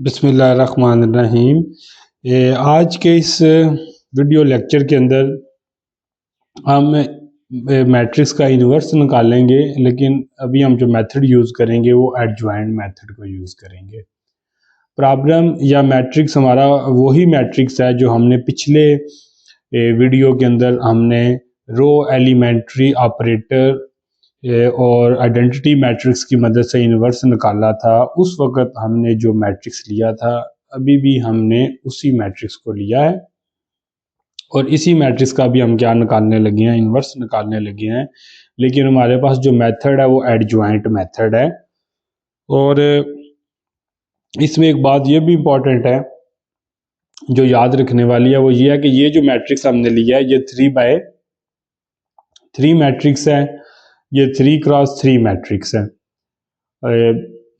बिस्मिल्लाहिर्रहमानिर्रहीम। आज के इस वीडियो लेक्चर के अंदर हम मैट्रिक्स का इन्वर्स निकालेंगे, लेकिन अभी हम जो मेथड यूज़ करेंगे वो एडजॉइंट मेथड को यूज़ करेंगे। प्रॉब्लम या मैट्रिक्स हमारा वही मैट्रिक्स है जो हमने पिछले वीडियो के अंदर हमने रो एलिमेंट्री ऑपरेटर और आइडेंटिटी मैट्रिक्स की मदद से इन्वर्स निकाला था। उस वक़्त हमने जो मैट्रिक्स लिया था, अभी भी हमने उसी मैट्रिक्स को लिया है और इसी मैट्रिक्स का भी हम क्या निकालने लगे हैं, इन्वर्स निकालने लगे हैं। लेकिन हमारे पास जो मेथड है वो एडजॉइंट मेथड है। और इसमें एक बात ये भी इम्पॉर्टेंट है जो याद रखने वाली है, वो ये है कि ये जो मैट्रिक्स हमने लिया है ये 3x3 मैट्रिक्स है। ये 3x3 मैट्रिक्स है।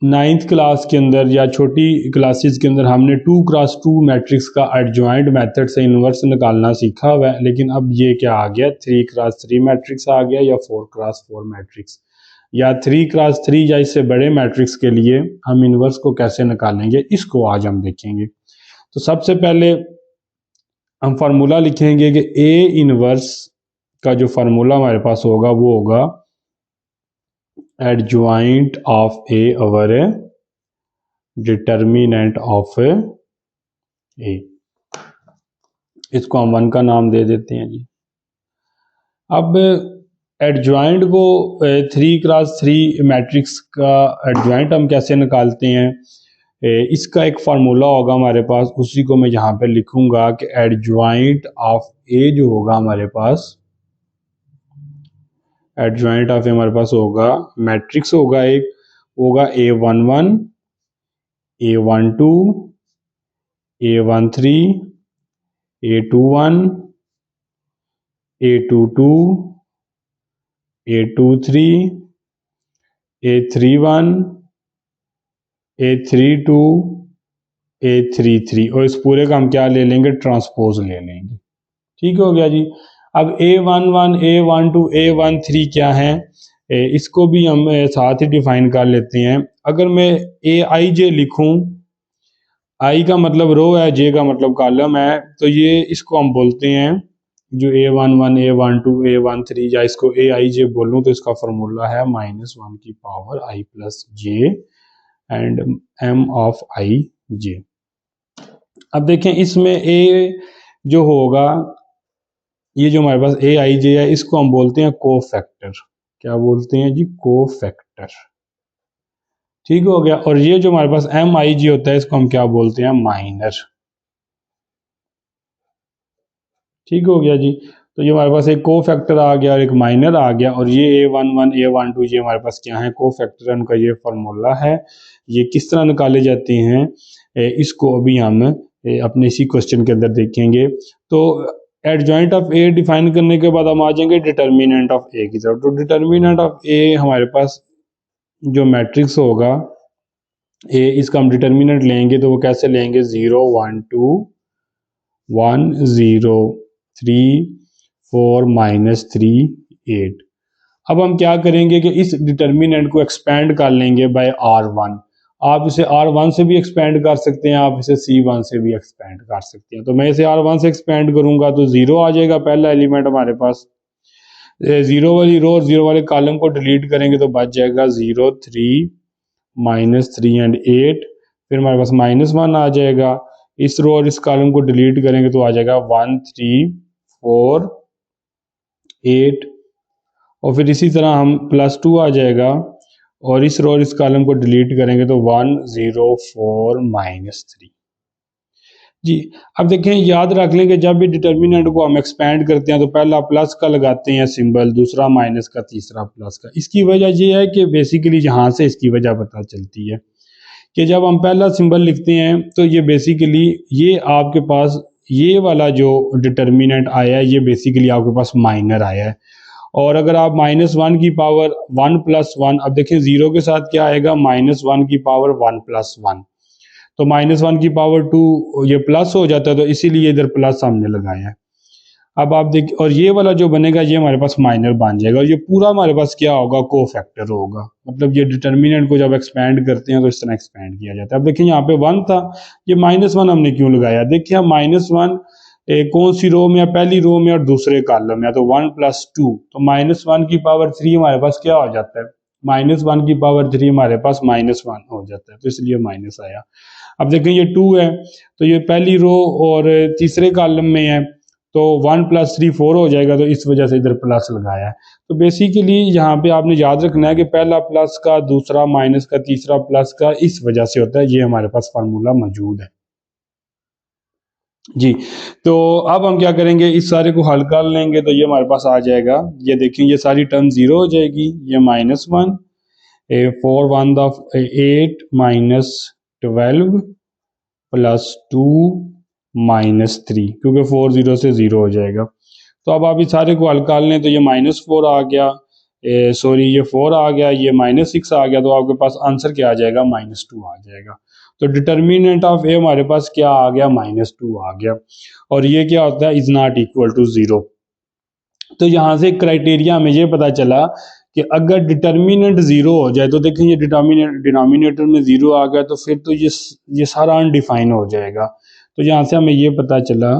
9th क्लास के अंदर या छोटी क्लासेस के अंदर हमने 2x2 मैट्रिक्स का एडजॉइंट मेथड से इन्वर्स निकालना सीखा हुआ है, लेकिन अब ये क्या आ गया, 3x3 मैट्रिक्स आ गया या 4x4 मैट्रिक्स या 3x3 या इससे बड़े मैट्रिक्स के लिए हम इन्वर्स को कैसे निकालेंगे, इसको आज हम देखेंगे। तो सबसे पहले हम फार्मूला लिखेंगे कि ए इन्वर्स का जो फार्मूला हमारे पास होगा वो होगा adjoint of A over a determinant of A। इसको हम 1 का नाम दे देते हैं जी। अब एडजॉइंट को 3x3 मैट्रिक्स का एडजॉइंट हम कैसे निकालते हैं, इसका एक फार्मूला होगा हमारे पास, उसी को मैं यहाँ पे लिखूंगा कि एडजॉइंट ऑफ A जो होगा हमारे पास, एडजॉइंट ऑफ हमारे पास होगा मैट्रिक्स होगा, एक होगा A11, A12, A13, A21, A22, A23, A31, A32, A33 और इस पूरे का हम क्या ले लेंगे, ट्रांसपोज ले लेंगे। ठीक हो गया जी। अब A11, A12, A13 क्या है, इसको भी हम साथ ही डिफाइन कर लेते हैं। अगर मैं AIJ लिखूं, आई का मतलब रो है, जे का मतलब कॉलम है, तो ये इसको हम बोलते हैं जो A11, A12, A13 या इसको AIJ बोलूं तो इसका फॉर्मूला है -1 की power I plus j and M of i j. अब देखें इसमें A जो होगा, ये जो हमारे पास AIJ है, इसको हम बोलते हैं कोफैक्टर। क्या बोलते हैं जी, कोफैक्टर। ठीक हो गया। और ये जो हमारे पास MIJ होता है, इसको हम क्या बोलते हैं, माइनर। ठीक हो गया जी। तो ये हमारे पास एक कोफैक्टर आ गया और एक माइनर आ गया, और ये A11, A12 ये हमारे पास क्या है, कोफैक्टर, उनका ये फार्मूला है। ये किस तरह निकाले जाते हैं, इसको अभी हम अपने इसी क्वेश्चन के अंदर देखेंगे। तो एडजॉइंट ऑफ ए डिफाइन करने के बाद हम आ जाएंगे डिटर्मिनेंट ऑफ ए की तरफ। तो डिटर्मिनेंट ऑफ ए हमारे पास जो मैट्रिक्स होगा ए, इसका हम डिटर्मिनेंट लेंगे तो वो कैसे लेंगे, 0 1 2 1 0 3 4 -3 8। अब हम क्या करेंगे कि इस डिटर्मिनेंट को एक्सपेंड कर लेंगे बाय R1। आप इसे R1 से भी एक्सपेंड कर सकते हैं, आप इसे C1 से भी एक्सपेंड कर सकते हैं। तो मैं इसे R1 से एक्सपेंड करूंगा तो 0 आ जाएगा पहला एलिमेंट हमारे पास। 0 वाली रो और 0 वाले कॉलम को डिलीट करेंगे तो बच जाएगा 0 3 -3 एंड 8। फिर हमारे पास -1 आ जाएगा। इस रो और इस कॉलम को डिलीट करेंगे तो आ जाएगा 1 3 4 8। और फिर इसी तरह हम +2 आ जाएगा, और इस रो और इस कॉलम को डिलीट करेंगे तो 1 0 4 -3 जी। अब देखें, याद रख लें कि जब भी डिटर्मिनेंट को हम एक्सपेंड करते हैं तो पहला प्लस का लगाते हैं सिंबल, दूसरा माइनस का, तीसरा प्लस का। इसकी वजह ये है कि बेसिकली यहाँ से इसकी वजह पता चलती है कि जब हम पहला सिंबल लिखते हैं तो ये बेसिकली ये आपके पास ये वाला जो डिटर्मिनेंट आया है ये बेसिकली आपके पास माइनर आया है। और अगर आप -1 की पावर 1 + 1, अब देखें 0 के साथ क्या आएगा, -1 की पावर 1 + 1, तो -1 की पावर 2 ये प्लस हो जाता है, तो इसीलिए इधर प्लस हमने लगाया है। अब आप देखिए, और ये वाला जो बनेगा ये हमारे पास माइनर बन जाएगा, और ये पूरा हमारे पास क्या होगा, कोफैक्टर होगा। मतलब ये डिटर्मिनेंट को जब एक्सपेंड करते हैं तो इस तरह एक्सपेंड किया जाता है। अब देखिए यहाँ पे 1 था, ये -1 हमने क्यों लगाया, देखिए हम -1 कौन सी रो में है, पहली रो में और दूसरे कॉलम में, तो 1 + 2, तो -1 की पावर 3 हमारे पास क्या हो जाता है, -1 की पावर 3 हमारे पास -1 हो जाता है, तो इसलिए माइनस आया। अब देखें ये 2 है, तो ये पहली रो और तीसरे कॉलम में है, तो 1 + 3 4 हो जाएगा, तो इस वजह से इधर प्लस लगाया है। तो बेसिकली यहाँ पे आपने याद रखना है कि पहला प्लस का, दूसरा माइनस का, तीसरा प्लस का, इस वजह से होता है। ये हमारे पास फार्मूला मौजूद है जी। तो अब हम क्या करेंगे, इस सारे को हल कर लेंगे, तो ये हमारे पास आ जाएगा, ये देखें ये सारी टर्म 0 हो जाएगी, ये -1 4 1 8 -12 +2 -3, क्योंकि 4 0 से 0 हो जाएगा। तो अब आप इस सारे को हल कर लें, तो ये -4 आ गया, सॉरी ये 4 आ गया, ये -6 आ गया, तो आपके पास आंसर क्या आ जाएगा, -2 आ जाएगा। तो डिटर्मिनेंट ऑफ ए हमारे पास क्या आ गया, -2 आ गया। और ये क्या होता है, इज नॉट इक्वल टू 0। तो यहाँ से क्राइटेरिया हमें ये पता चला कि अगर डिटर्मिनेंट 0 हो जाए, तो देखें ये डिनोमिनेटर में 0 आ गया, तो फिर तो ये सारा अनडिफाइन हो जाएगा। तो यहाँ से हमें ये पता चला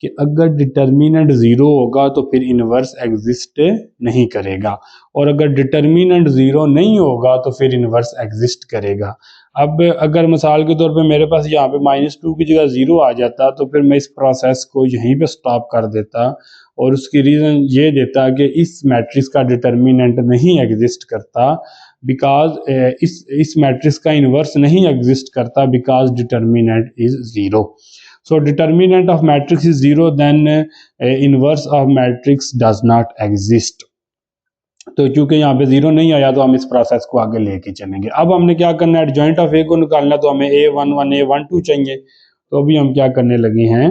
कि अगर डिटर्मिनेंट 0 होगा तो फिर इन्वर्स एग्जिस्ट नहीं करेगा, और अगर डिटर्मिनेंट 0 नहीं होगा तो फिर इन्वर्स एग्जिस्ट करेगा। अब अगर मिसाल के तौर पे मेरे पास यहाँ पे -2 की जगह 0 आ जाता, तो फिर मैं इस प्रोसेस को यहीं पे स्टॉप कर देता, और उसकी रीज़न ये देता कि इस मैट्रिक्स का डिटर्मिनेंट नहीं एग्जिस्ट करता, बिकॉज इस मैट्रिक्स का इन्वर्स नहीं एग्जिस्ट करता, because determinant is 0। So determinant of matrix is 0, then inverse of matrix does not exist। तो क्योंकि यहाँ पे 0 नहीं आया, तो हम इस प्रोसेस को आगे लेके चलेंगे। अब हमने क्या करना है, एडजॉइंट ऑफ ए को निकालना, तो हमें A11 A12 चाहिए। तो अभी हम क्या करने लगे हैं,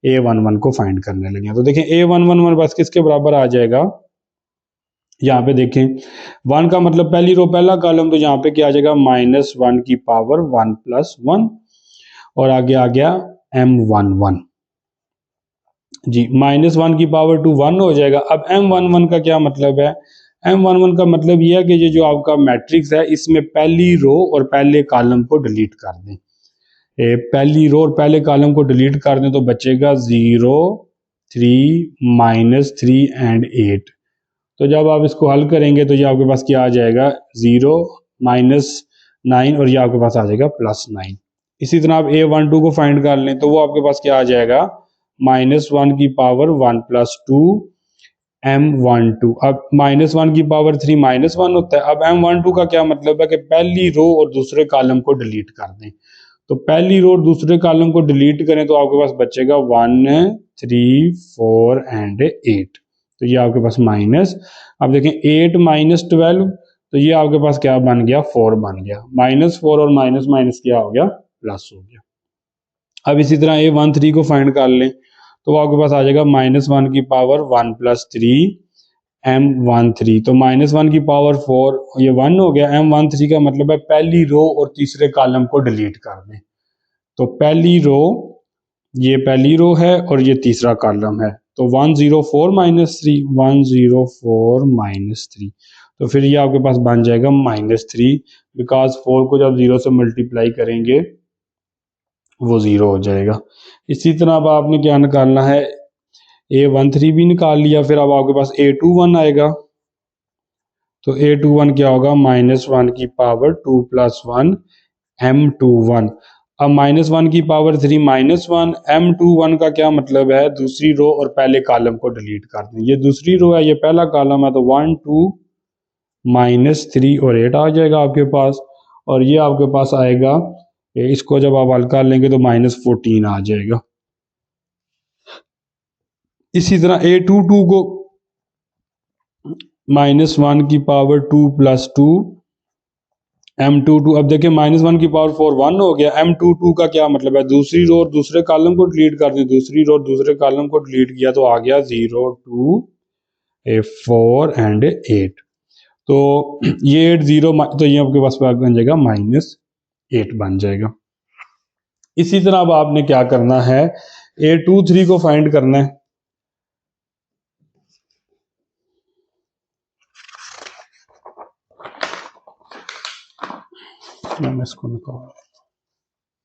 A11 को फाइंड करने लगे हैं। तो देखें A11 हमारे पास किसके बराबर आ जाएगा, यहाँ पे देखें 1 का मतलब पहली रो पहला कॉलम, तो यहाँ पे क्या आ जाएगा, -1 की पावर 1 + 1, और आगे आ गया M11 जी, -1 की पावर 2 1 हो जाएगा। अब M11 का क्या मतलब है, M11 का मतलब यह है कि ये जो आपका मैट्रिक्स है, इसमें पहली रो और पहले कॉलम को डिलीट कर दें। पहली रो और पहले कॉलम को डिलीट कर दें, तो बचेगा 0 3 -3 एंड 8। तो जब आप इसको हल करेंगे, तो ये आपके पास क्या आ जाएगा, 0 -9, और ये आपके पास आ जाएगा +9। इसी तरह आप A12 को फाइंड कर लें, तो वो आपके पास क्या आ जाएगा, -1 की पावर 1 + 2 M12। अब -1 की पावर 3 -1 होता है। अब M12 का क्या मतलब है कि पहली रो और दूसरे कॉलम को डिलीट कर दें। तो पहली रो और दूसरे कॉलम को डिलीट करें, तो आपके पास बचेगा 1 3 4 एंड 8। तो ये आपके पास माइनस, अब देखें 8 -12, तो ये आपके पास क्या बन गया, 4 बन गया। -4 और माइनस माइनस क्या हो गया, प्लस हो गया। अब इसी तरह A13 को फाइंड कर लें, तो आपके पास आ जाएगा -1 की पावर 1 + 3 M13। तो -1 की पावर 4, ये 1 हो गया। M13 का मतलब है पहली रो और तीसरे कॉलम को डिलीट कर दें। तो पहली रो, ये पहली रो है और ये तीसरा कॉलम है, तो 104 -3 104 -3, तो फिर ये आपके पास बन जाएगा -3, बिकॉज 4 को जब 0 से मल्टीप्लाई करेंगे वो 0 हो जाएगा। इसी तरह अब आपने क्या निकालना है, A13 भी निकाल लिया, फिर अब आपके पास A21 आएगा। तो A21 क्या होगा, -1 की पावर 2 + 1 M21। अब -1 की पावर 3 -1 M21 का क्या मतलब है, दूसरी रो और पहले कॉलम को डिलीट कर दें। ये दूसरी रो है, ये पहला कॉलम है, तो 1 2 -3 और 8 आ जाएगा आपके पास। और ये आपके पास आएगा, इसको जब आप हल कर लेंगे तो -14 आ जाएगा। इसी तरह A22 को -1 की पावर 2 + 2 M22। अब देखिए -1 की पावर 4 1 हो गया। M22 का क्या मतलब है, दूसरी रो और दूसरे कॉलम को डिलीट कर दें, दूसरी रो और दूसरे कॉलम को डिलीट किया, तो आ गया 0 2 4 एंड 8। तो ये 8 0, तो ये आपके पास बन जाएगा -8 बन जाएगा। इसी तरह अब आपने क्या करना है, A23 को फाइंड करना है। मैंने इसको निकाला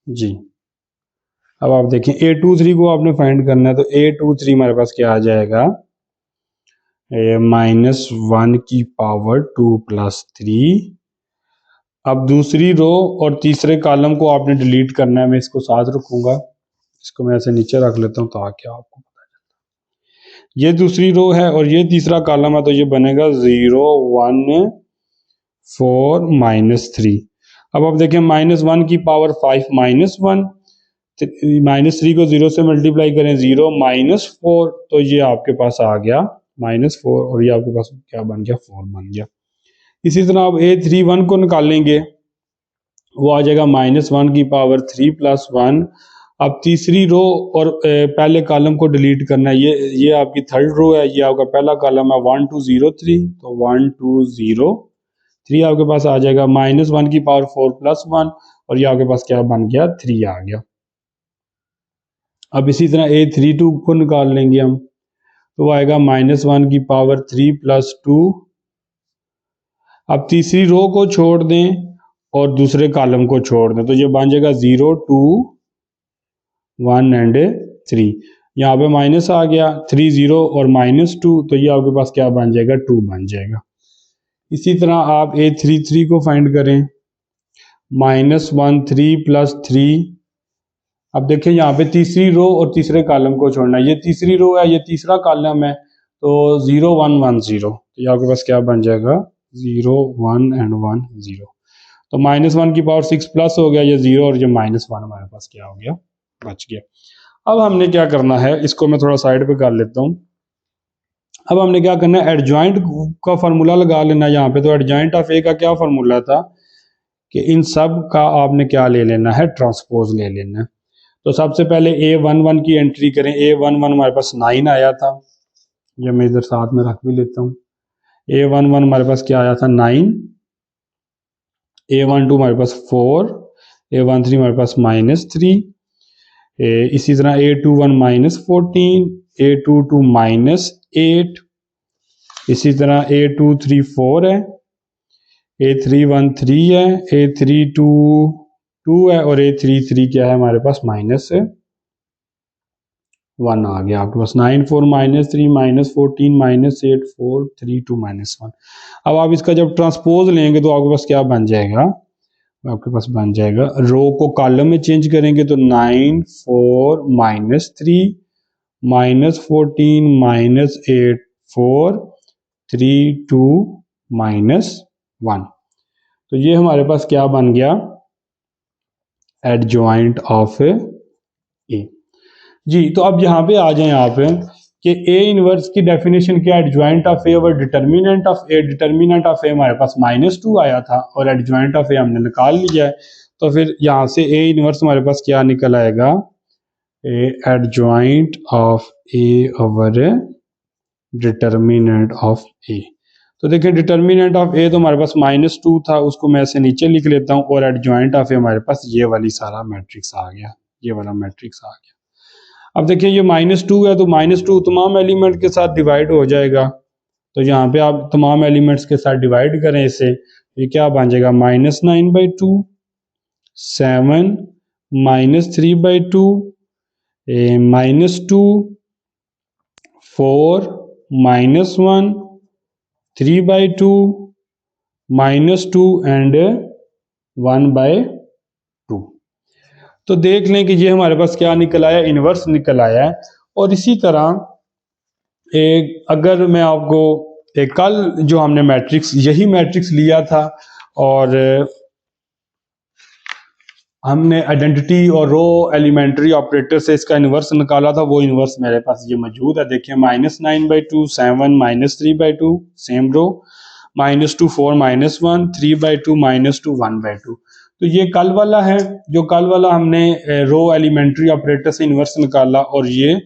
जी। अब आप देखें A23 को आपने फाइंड करना है, तो A23 हमारे पास क्या आ जाएगा, -1 की पावर 2 + 3। अब दूसरी रो और तीसरे कॉलम को आपने डिलीट करना है, मैं इसको साथ रखूंगा, इसको मैं ऐसे नीचे रख लेता हूँ ताकि आपको पता चले। ये दूसरी रो है और ये तीसरा कॉलम है, तो ये बनेगा 0 1 4 -3। अब आप देखें -1 की पावर 5 -1, -3 को 0 से मल्टीप्लाई करें 0 -4, तो ये आपके पास आ गया -4 और ये आपके पास क्या बन गया, 4 बन गया। इसी तरह आप A31 को निकालेंगे, वो आ जाएगा -1 की पावर 3 + 1। अब तीसरी रो और पहले कॉलम को डिलीट करना है, ये आपकी थर्ड रो है, ये आपका पहला कॉलम है 1 2 0 3, तो 1 2 0 3 आपके पास आ जाएगा, -1 की पावर 4 + 1 और ये आपके पास क्या बन गया, 3 आ गया। अब इसी तरह A32 को निकाल लेंगे हम, तो वो आएगा -1 की पावर 3 + 2। अब तीसरी रो को छोड़ दें और दूसरे कॉलम को छोड़ दें, तो ये बन जाएगा 0 2 1 एंड 3। यहाँ पे माइनस आ गया, 3 0 और -2, तो ये आपके पास क्या बन जाएगा, 2 बन जाएगा। इसी तरह आप A33 को फाइंड करें, -1 3 + 3। अब देखिए यहाँ पे तीसरी रो और तीसरे कॉलम को छोड़ना है, ये तीसरी रो है, ये तीसरा कॉलम है, तो 0 1 1 0, तो ये आपके पास क्या बन जाएगा, 0 1 एंड 1 0। तो -1 की पावर 6 प्लस हो गया, ये 0 और ये -1 हमारे पास क्या हो गया, बच गया। अब हमने क्या करना है, इसको मैं थोड़ा साइड पे कर लेता हूँ। अब हमने क्या करना है, एडजॉइंट का फार्मूला लगा लेना यहाँ पे। तो एडजॉइंट ऑफ ए का क्या फार्मूला था कि इन सब का आपने क्या ले लेना है, ट्रांसपोज ले लेना है। तो सबसे पहले A11 की एंट्री करें। A11 हमारे पास 9 आया था, ये मैं इधर साथ में रख भी लेता हूँ। A11 हमारे पास क्या आया था, 9। A12 हमारे पास 4, A13 हमारे पास -3, इसी तरह A21 -14, A22 -8, इसी तरह A23 4 है, A31 3 है, A32 2 है और A33 क्या है हमारे पास, -1 आ गया आपके पास। 9 4 -3 -14 -8 4 3 2 -1। अब आप इसका जब ट्रांसपोज लेंगे तो आपके पास क्या बन जाएगा, आपके पास बन जाएगा, रो को कॉलम में चेंज करेंगे तो 9 4 -3 -14 -8 4 3 2 -1। तो ये हमारे पास क्या बन गया, एडजॉइंट ऑफ ए जी। तो अब यहाँ पे आ जाए आप कि ए इनवर्स की डेफिनेशन क्या है, एडजॉइंट ऑफ ए और determinant of a. Determinant of a हमारे पास -2 आया था और एडजॉइंट ऑफ ए हमने निकाल लिया है, तो फिर यहाँ से ए इनवर्स हमारे पास क्या निकल आएगा, adjoint of a over determinant of a. तो देखिए डिटर्मिनेंट ऑफ ए तो हमारे पास -2 था, उसको मैं ऐसे नीचे लिख लेता हूँ, और एडजॉइंट ऑफ ए हमारे पास ये वाली सारा मैट्रिक्स आ गया, ये वाला मैट्रिक्स आ गया। अब देखिए ये -2 है, तो -2 तमाम एलिमेंट के साथ डिवाइड हो जाएगा, तो यहाँ पे आप तमाम एलिमेंट्स के साथ डिवाइड करें इसे, ये क्या बन जाएगा, -9/2 7 -3/2 -2 4 -1 3/2 -2 एंड 1/2। तो देख लें कि ये हमारे पास क्या निकल आया, इनवर्स निकल आया है। और इसी तरह अगर मैं आपको कल जो हमने मैट्रिक्स, यही मैट्रिक्स लिया था और हमने आइडेंटिटी और रो एलिमेंट्री ऑपरेटर से इसका इन्वर्स निकाला था, वो इन्वर्स मेरे पास ये मौजूद है। देखिए -9/2 7 -3/2 सेम रो, -2 4 -1 3/2 -2 1/2। तो ये कल वाला है, जो कल वाला हमने रो एलिमेंट्री ऑपरेटर से इन्वर्स निकाला, और ये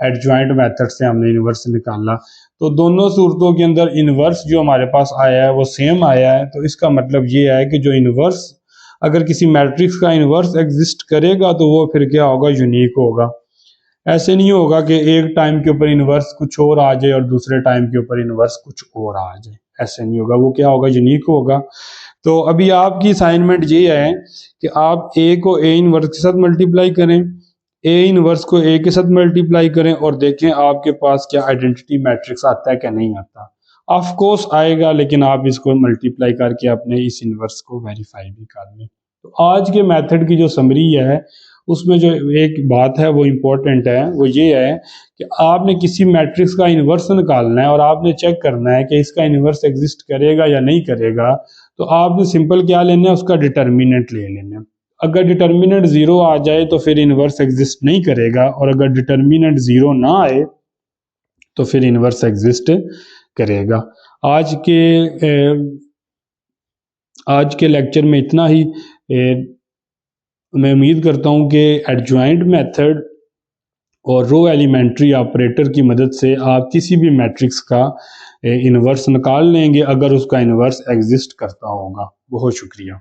एडजॉइंट मेथड से हमने इन्वर्स निकाला। तो दोनों सूरतों के अंदर इन्वर्स जो हमारे पास आया है वो सेम आया है। तो इसका मतलब ये है कि जो इन्वर्स, अगर किसी मैट्रिक्स का इन्वर्स एग्जिस्ट करेगा तो वो फिर क्या होगा, यूनिक होगा। ऐसे नहीं होगा कि एक टाइम के ऊपर इन्वर्स कुछ और आ जाए और दूसरे टाइम के ऊपर इन्वर्स कुछ और आ जाए, ऐसे नहीं होगा, वो क्या होगा, यूनिक होगा। तो अभी आपकी असाइनमेंट ये है कि आप ए को ए इनवर्स के साथ मल्टीप्लाई करें, ए इनवर्स को ए के साथ मल्टीप्लाई करें और देखें आपके पास क्या आइडेंटिटी मैट्रिक्स आता है क्या नहीं आता। ऑफ कोर्स आएगा, लेकिन आप इसको मल्टीप्लाई करके अपने इस इनवर्स को वेरीफाई भी कर लें। तो आज के मेथड की जो समरी है उसमें जो एक बात है वो इम्पोर्टेंट है, वो ये है कि आपने किसी मैट्रिक्स का इन्वर्स निकालना है और आपने चेक करना है कि इसका इन्वर्स एग्जिस्ट करेगा या नहीं करेगा। तो आपने सिंपल क्या लेना है, उसका डिटर्मिनेंट ले लेना है। अगर डिटर्मिनेंट ज़ीरो आ जाए तो फिर इन्वर्स एग्जिस्ट नहीं करेगा, और अगर डिटर्मिनेंट ज़ीरो ना आए तो फिर इन्वर्स एग्जिस्ट करेगा। आज के लेक्चर में इतना ही। मैं उम्मीद करता हूँ कि एडजॉइंट मेथड और रो एलिमेंट्री ऑपरेटर की मदद से आप किसी भी मैट्रिक्स का इन्वर्स निकाल लेंगे अगर उसका इन्वर्स एग्जिस्ट करता होगा। बहुत शुक्रिया।